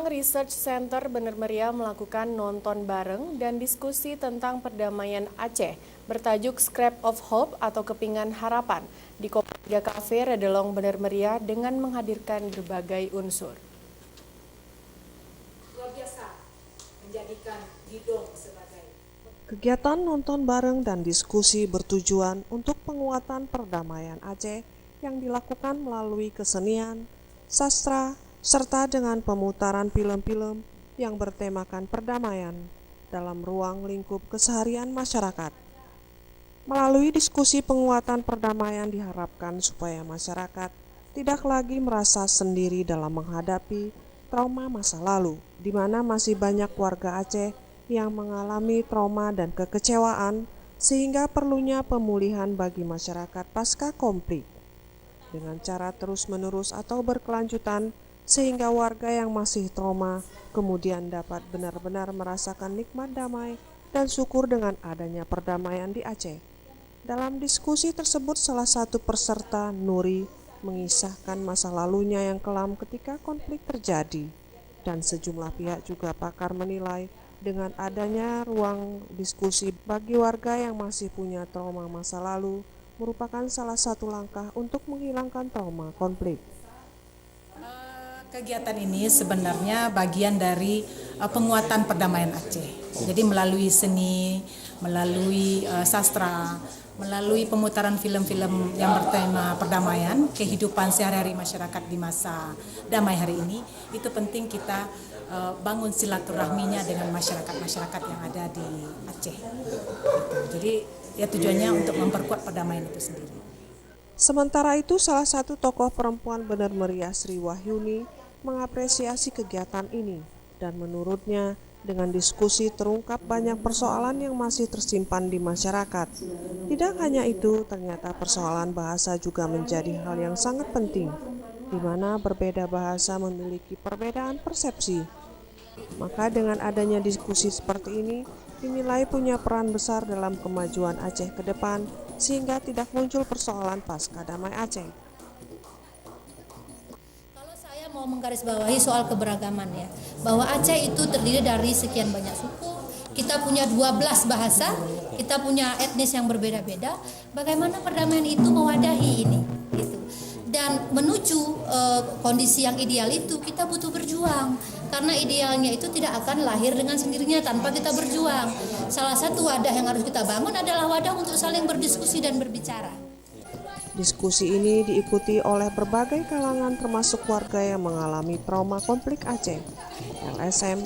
Ruang Research Center Bener Meriah melakukan nonton bareng dan diskusi tentang perdamaian Aceh bertajuk Scrap of Hope atau Kepingan Harapan di Kopi 3 Cafe Redelong Bener Meriah dengan menghadirkan berbagai unsur. Luar biasa menjadikan Didong sebagai kegiatan nonton bareng dan diskusi bertujuan untuk penguatan perdamaian Aceh yang dilakukan melalui kesenian, sastra, serta dengan pemutaran film-film yang bertemakan perdamaian dalam ruang lingkup keseharian masyarakat. Melalui diskusi penguatan perdamaian diharapkan supaya masyarakat tidak lagi merasa sendiri dalam menghadapi trauma masa lalu, di mana masih banyak warga Aceh yang mengalami trauma dan kekecewaan sehingga perlunya pemulihan bagi masyarakat pasca konflik dengan cara terus-menerus atau berkelanjutan sehingga warga yang masih trauma kemudian dapat benar-benar merasakan nikmat damai dan syukur dengan adanya perdamaian di Aceh. Dalam diskusi tersebut salah satu peserta, Nuri, mengisahkan masa lalunya yang kelam ketika konflik terjadi dan sejumlah pihak juga pakar menilai dengan adanya ruang diskusi bagi warga yang masih punya trauma masa lalu merupakan salah satu langkah untuk menghilangkan trauma konflik. kegiatan ini sebenarnya bagian dari penguatan perdamaian Aceh. Jadi melalui seni, melalui sastra, melalui pemutaran film-film yang bertema perdamaian, kehidupan sehari-hari masyarakat di masa damai hari ini, itu penting kita bangun silaturahminya dengan masyarakat-masyarakat yang ada di Aceh. Jadi ya tujuannya untuk memperkuat perdamaian itu sendiri. Sementara itu salah satu tokoh perempuan Bener Meriah Sri Wahyuni mengapresiasi kegiatan ini dan menurutnya dengan diskusi terungkap banyak persoalan yang masih tersimpan di masyarakat. Tidak hanya itu, ternyata persoalan bahasa juga menjadi hal yang sangat penting, di mana berbeda bahasa memiliki perbedaan persepsi. Maka dengan adanya diskusi seperti ini, dinilai punya peran besar dalam kemajuan Aceh ke depan, sehingga tidak muncul persoalan pasca damai Aceh. Kalau saya mau menggarisbawahi soal keberagaman ya, bahwa Aceh itu terdiri dari sekian banyak suku, kita punya 12 bahasa, kita punya etnis yang berbeda-beda, bagaimana perdamaian itu mewadahi ini gitu. Dan menuju kondisi yang ideal itu kita butuh berjuang, karena idealnya itu tidak akan lahir dengan sendirinya tanpa kita berjuang. Salah satu wadah yang harus kita bangun adalah wadah untuk saling berdiskusi dan berbicara. Diskusi ini diikuti oleh berbagai kalangan termasuk warga yang mengalami trauma konflik Aceh, LSM,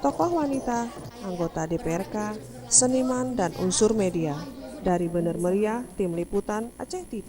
tokoh wanita, anggota DPRK, seniman, dan unsur media. Dari Bener Meriah, Tim Liputan Aceh TV.